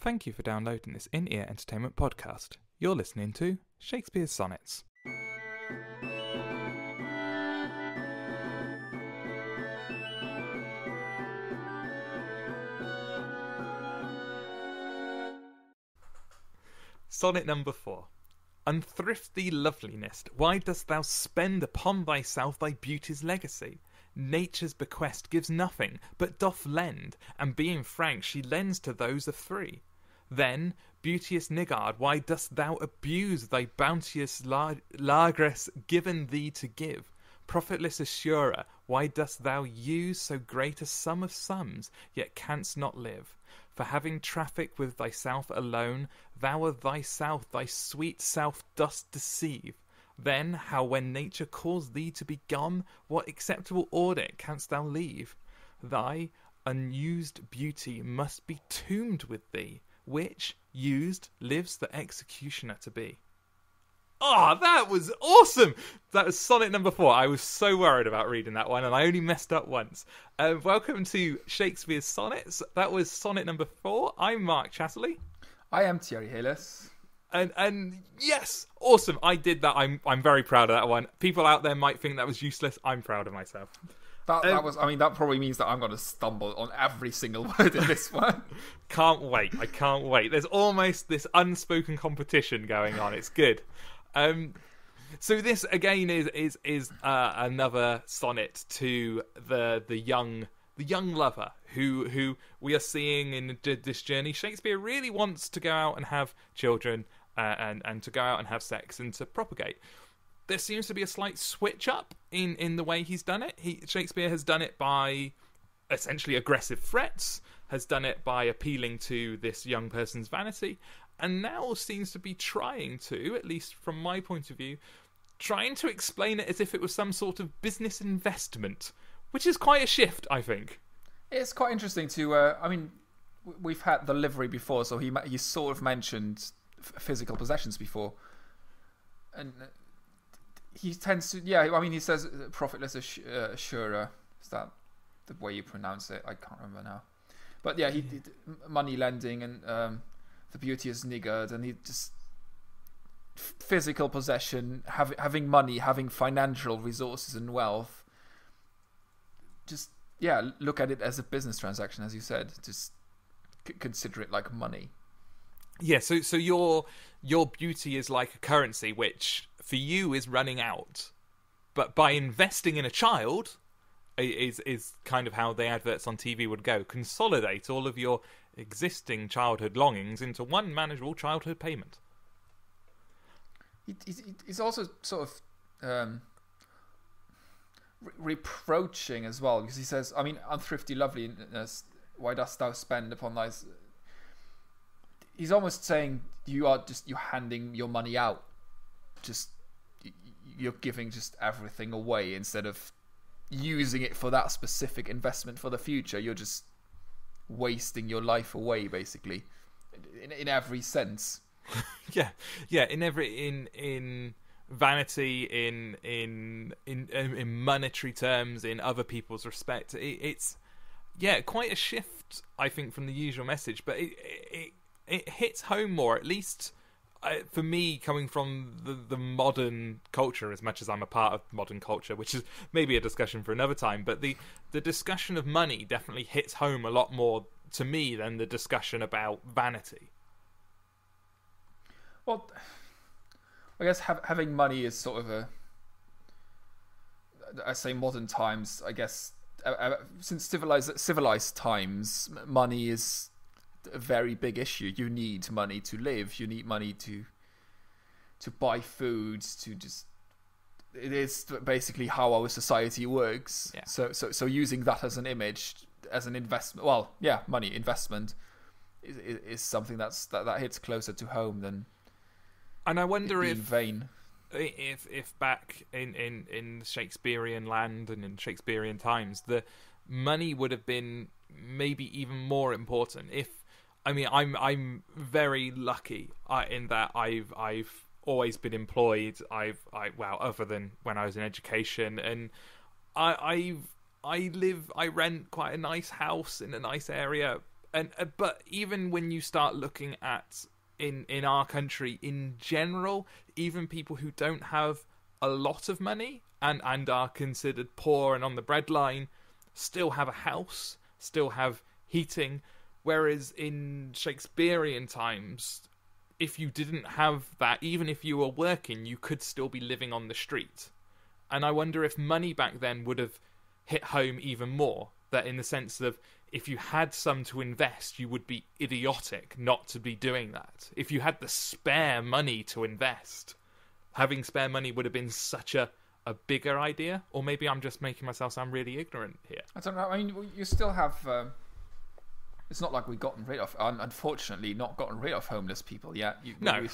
Thank you for downloading this in-ear entertainment podcast. You're listening to Shakespeare's Sonnets. Sonnet number 4. Unthrifty loveliness, why dost thou spend upon thyself thy beauty's legacy? Nature's bequest gives nothing, but doth lend, and being frank, she lends to those of three. Then, beauteous niggard, why dost thou abuse thy bounteous largess given thee to give? Profitless usurer, why dost thou use so great a sum of sums, yet canst not live? For having traffic with thyself alone, thou of thyself thy sweet self dost deceive. Then, how when nature calls thee to be gone, what acceptable audit canst thou leave? Thy unused beauty must be tombed with thee, which, used, lives the executioner to be. Oh, that was awesome! That was sonnet number 4. I was so worried about reading that one, and I only messed up once. Welcome to Shakespeare's Sonnets. That was sonnet number 4. I'm Mark Chatterley. I am Thierry Heles. And yes, awesome. I did that. I'm very proud of that one. People out there might think that was useless. I'm proud of myself. That probably means that I'm going to stumble on every single word in this one. Can't wait. I can't wait. There's almost this unspoken competition going on. It's good. So this again is another sonnet to the young lover who we are seeing in this journey. Shakespeare really wants to go out and have children and to go out and have sex and to propagate. There seems to be a slight switch up in the way he's done it. Shakespeare has done it by essentially aggressive threats, has done it by appealing to this young person's vanity, and now seems to be trying to, at least from my point of view, trying to explain it as if it was some sort of business investment, which is quite a shift, I think. It's quite interesting to. We've had the livery before, so he sort of mentioned physical possessions before, and he tends to. Yeah, I mean, he says profitless usurer. Is that the way you pronounce it? I can't remember now. But yeah, he did money lending and the beauteous niggard, and he just physical possession, having money, having financial resources and wealth. Just look at it as a business transaction, as you said. Just consider it like money. Yeah. So your beauty is like a currency, which for you is running out, but by investing in a child, is kind of how the adverts on TV would go. Consolidate all of your existing childhood longings into one manageable childhood payment. He's also sort of reproaching as well, because he says, I mean, unthrifty loveliness, why dost thou spend upon thy... He's almost saying you're handing your money out. You're giving just everything away instead of using it for that specific investment for the future. You're just wasting your life away, basically, in every sense. yeah. In vanity, in monetary terms, in other people's respect, it's quite a shift, I think, from the usual message. But it hits home more, at least for me, coming from the modern culture, as much as I'm a part of modern culture, which is maybe a discussion for another time. But the discussion of money definitely hits home a lot more to me than the discussion about vanity. Well, I guess having money is sort of I say modern times, I guess, since civilized times, money is a very big issue. You need money to live. You need money to buy food, to just... It is basically how our society works. Yeah. So using that as an image, as an investment, money investment is something that hits closer to home than... And I wonder if vain. If back in Shakespearean land and in Shakespearean times, the money would have been maybe even more important. I'm very lucky in that I've always been employed. Other than when I was in education, and I rent quite a nice house in a nice area, And but even when you start looking at in our country in general, even people who don't have a lot of money and are considered poor and on the breadline still have a house, still have heating, whereas in Shakespearean times, if you didn't have that, even if you were working, you could still be living on the street. And I wonder if money back then would have hit home even more, that in the sense of if you had some to invest, you would be idiotic not to be doing that. If you had the spare money to invest, having spare money would have been such a bigger idea. Or maybe I'm just making myself sound really ignorant here. I don't know. I mean, you still have... it's not like we've gotten rid of... Unfortunately, not gotten rid of homeless people yet. No.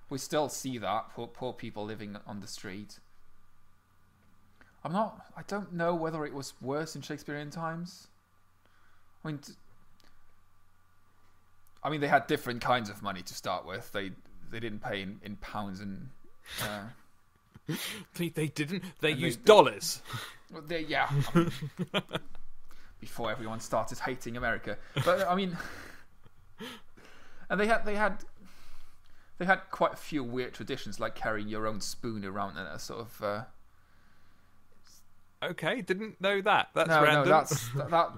We still see that. Poor people living on the street. I don't know whether it was worse in Shakespearean times. I mean, they had different kinds of money to start with. They didn't pay in pounds and. They didn't. They used dollars. Yeah. Before everyone started hating America, but I mean, and they had quite a few weird traditions, like carrying your own spoon around and a sort of. Okay, didn't know that. That's no, random. No, that.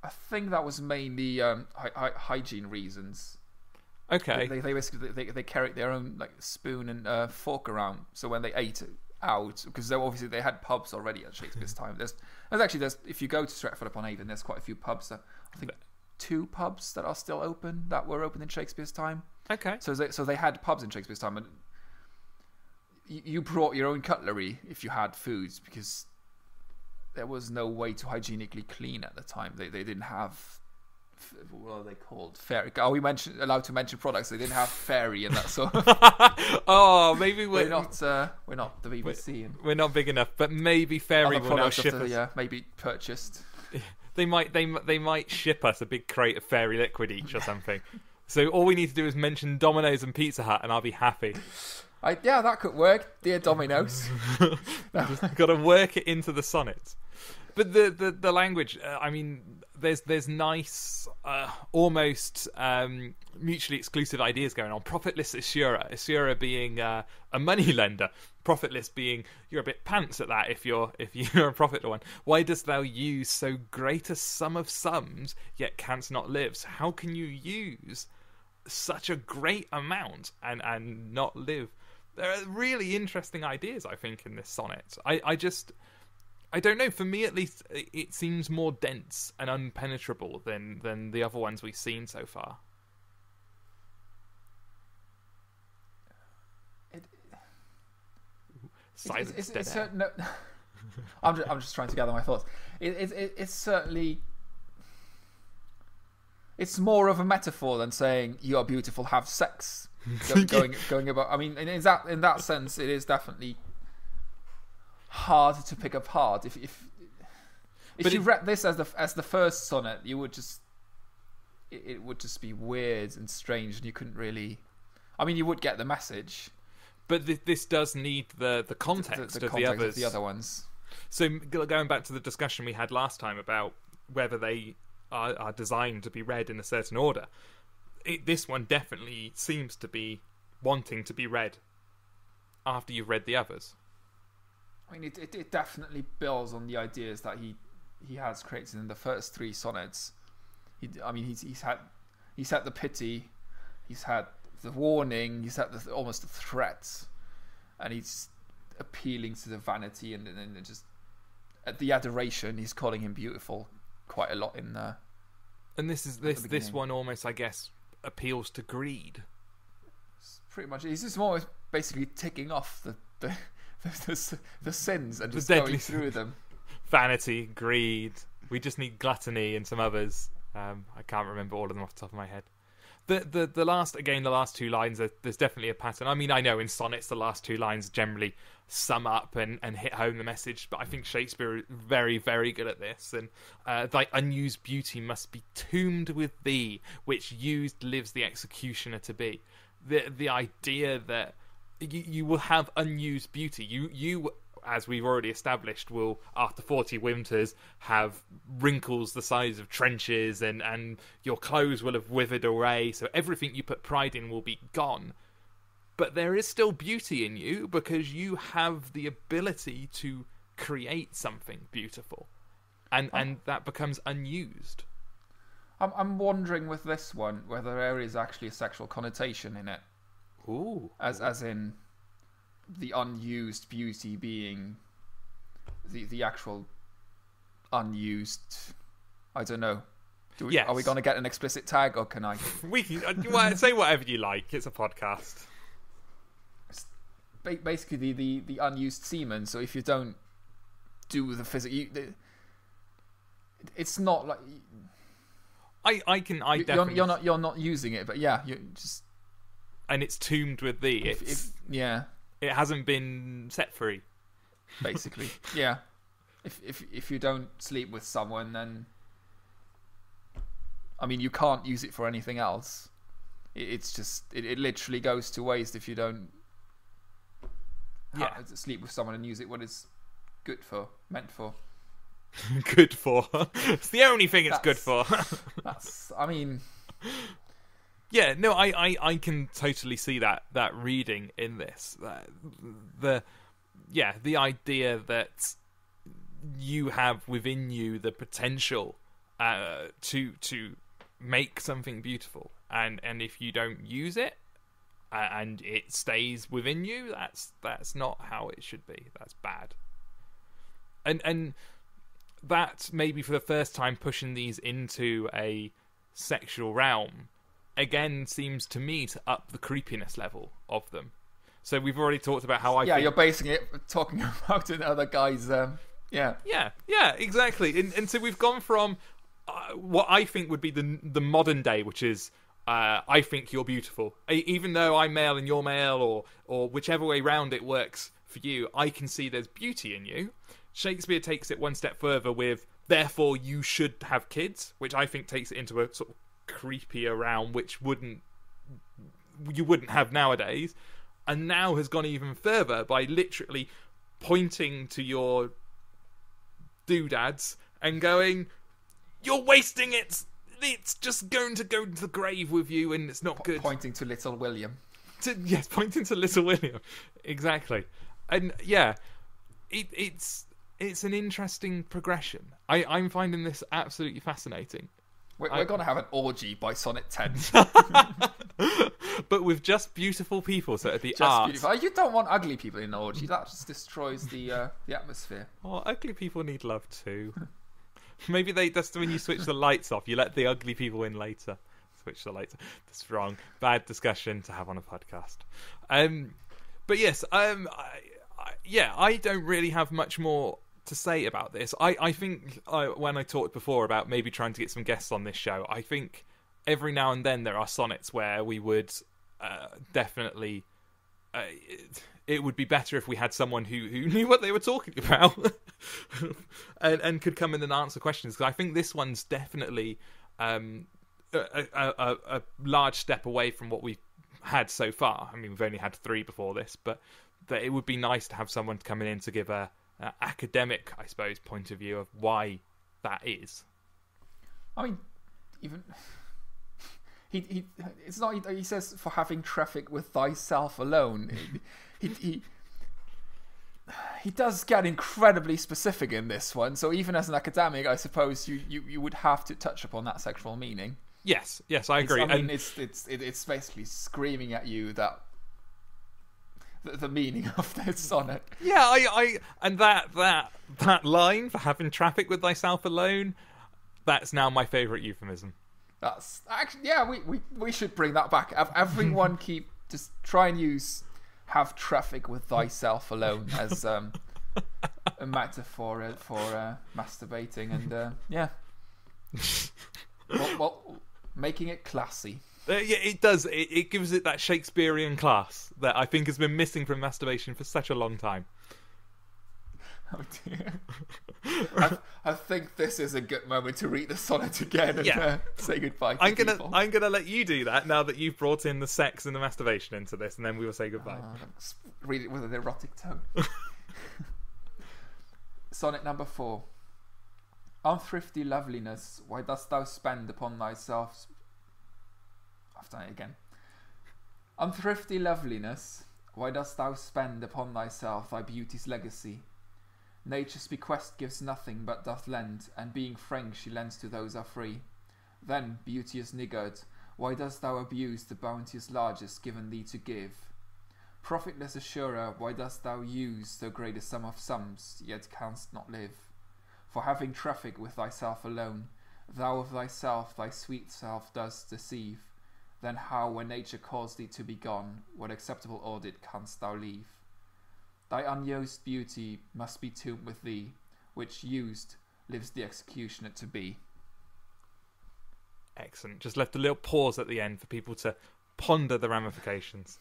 I think that was mainly hygiene reasons. Okay. They basically they carried their own like spoon and fork around, so when they ate out, because obviously they had pubs already at Shakespeare's time. There's if you go to Stratford-upon-Avon, there's quite a few pubs. I think 2 pubs that are still open, that were open in Shakespeare's time. Okay. So they had pubs in Shakespeare's time, and you brought your own cutlery if you had foods, because there was no way to hygienically clean at the time. They didn't have, what are they called? Fairy. Are we allowed to mention products? They didn't have fairy and that sort of. Oh, maybe we're not the BBC. We're not big enough, but maybe fairy will now ship us. Yeah, maybe purchased. They might ship us a big crate of fairy liquid each or something. So all we need to do is mention Domino's and Pizza Hut, and I'll be happy. Yeah, that could work, dear Domino's. Got to work it into the sonnet. But the language, I mean, there's nice, almost mutually exclusive ideas going on. Profitless usurer being a money lender. Profitless being you're a bit pants at that if you're a profitable one. Why dost thou use so great a sum of sums, yet canst not live? So how can you use such a great amount and not live? There are really interesting ideas, I think, in this sonnet. I don't know. For me, at least, it seems more dense and unpenetrable than the other ones we've seen so far. Silence. No, I'm just trying to gather my thoughts. It's certainly. It's more of a metaphor than saying you are beautiful, have sex. Going about. I mean, in that sense, it is definitely hard to pick apart. If you read this as the first sonnet, you would just it would just be weird and strange, and you couldn't really. I mean, you would get the message, but this does need the context, the of context the others. of the other ones. So going back to the discussion we had last time about whether they are designed to be read in a certain order, this one definitely seems to be wanting to be read after you've read the others. I mean, it definitely builds on the ideas that he has created in the first 3 sonnets. He's had the pity, he's had the warning, he's had almost the threat, and he's appealing to the vanity and just at the adoration. He's calling him beautiful quite a lot in there. And this one almost, I guess, appeals to greed. Pretty much, he's just almost basically ticking off the sins and just deadly going through them. Vanity, greed. We just need gluttony and some others. I can't remember all of them off the top of my head. The last 2 lines, there's definitely a pattern. I mean, I know in sonnets the last 2 lines generally sum up and hit home the message, but I think Shakespeare is very, very good at this. And thy unused beauty must be tombed with thee, which used lives the executioner to be. The idea that you will have unused beauty. You as we've already established, will, after 40 winters, have wrinkles the size of trenches, and your clothes will have withered away, so everything you put pride in will be gone. But there is still beauty in you, because you have the ability to create something beautiful. And that becomes unused. I'm wondering with this one whether there is actually a sexual connotation in it. Ooh. As in the unused beauty being the actual unused. I don't know. Yes. Are we going to get an explicit tag, or can I? We can say whatever you like. It's a podcast. Basically, the unused semen. So if you don't do the physical, it's not like definitely you're not using it, but yeah, you just. And it's tombed with thee. It hasn't been set free. Basically, yeah. If you don't sleep with someone, then I mean, you can't use it for anything else. It's just it literally goes to waste if you don't sleep with someone and use it what it's meant for. Good for. It's the only thing it's good for. I mean. Yeah, no, I can totally see that reading in this. The idea that you have within you the potential to make something beautiful, and if you don't use it and it stays within you, that's not how it should be. That's bad. And that maybe for the first time pushing these into a sexual realm again seems to me to up the creepiness level of them. So we've already talked about how you're basing it talking about another guy's yeah, exactly. And so we've gone from what I think would be the modern day, which is I think you're beautiful, even though I'm male and you're male, or whichever way round it works for you. I can see there's beauty in you. Shakespeare takes it one step further with therefore you should have kids, which I think takes it into a sort of creepier realm, which you wouldn't have nowadays, and now has gone even further by literally pointing to your doodads and going, you're wasting it, it's just going to go to the grave with you, and it's not good. Pointing to little William. Pointing to little William, exactly. And yeah, it's an interesting progression. I'm finding this absolutely fascinating. We're going to have an orgy by Sonnet 10. But with just beautiful people, so it'd be just art. Beautiful. You don't want ugly people in an orgy. That just destroys the atmosphere. Oh, ugly people need love too. Maybe that's when you switch the lights off. You let the ugly people in later. Switch the lights. That's wrong. Bad discussion to have on a podcast. But yes, I don't really have much more to say about this. I think when I talked before about maybe trying to get some guests on this show, I think every now and then there are sonnets where we would definitely it would be better if we had someone who knew what they were talking about and could come in and answer questions, because I think this one's definitely a large step away from what we've had so far. I mean, we've only had 3 before this, but that it would be nice to have someone coming in to give a academic, I suppose, point of view of why that is. I mean, even he it's not. He says for having traffic with thyself alone. He does get incredibly specific in this one. So even as an academic, I suppose you would have to touch upon that sexual meaning. Yes, I agree. It's basically screaming at you that. The meaning of this sonnet. Yeah, I and that line for having traffic with thyself alone, that's now my favourite euphemism. That's actually, we should bring that back. Everyone just try and use have traffic with thyself alone as a metaphor for masturbating, and well, making it classy. Yeah, it does. It gives it that Shakespearean class that I think has been missing from masturbation for such a long time. Oh dear. I think this is a good moment to read the sonnet again and say goodbye to people. I'm gonna let you do that now that you've brought in the sex and the masturbation into this, and then we will say goodbye. Read it with an erotic tone. Sonnet number 4. Unthrifty loveliness, why dost thou spend upon thyself... I've done it again. Unthrifty loveliness, why dost thou spend upon thyself thy beauty's legacy? Nature's bequest gives nothing but doth lend, and being frank she lends to those are free. Then, beauteous niggard, why dost thou abuse the bounteous largess given thee to give? Profitless usurer, why dost thou use so great a sum of sums, yet canst not live? For having traffic with thyself alone, thou of thyself thy sweet self dost deceive. Then how, when nature calls thee to be gone, what acceptable audit canst thou leave? Thy unused beauty must be tombed with thee, which used lives the executioner to be. Excellent. Just left a little pause at the end for people to ponder the ramifications.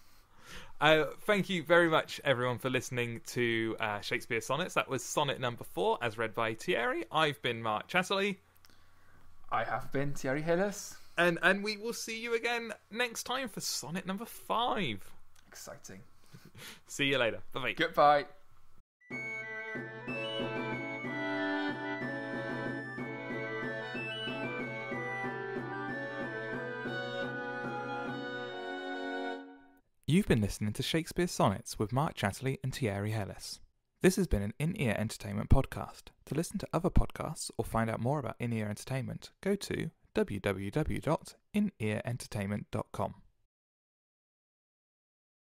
Thank you very much, everyone, for listening to Shakespeare Sonnets. That was Sonnet number 4, as read by Thierry. I've been Mark Chatterley. I have been Thierry Heles. And we will see you again next time for Sonnet number 5. Exciting. See you later. Bye-bye. Goodbye. You've been listening to Shakespeare Sonnets with Mark Chatterley and Thierry Heles. This has been an In-Ear Entertainment podcast. To listen to other podcasts or find out more about In-Ear Entertainment, go to www.inearentertainment.com.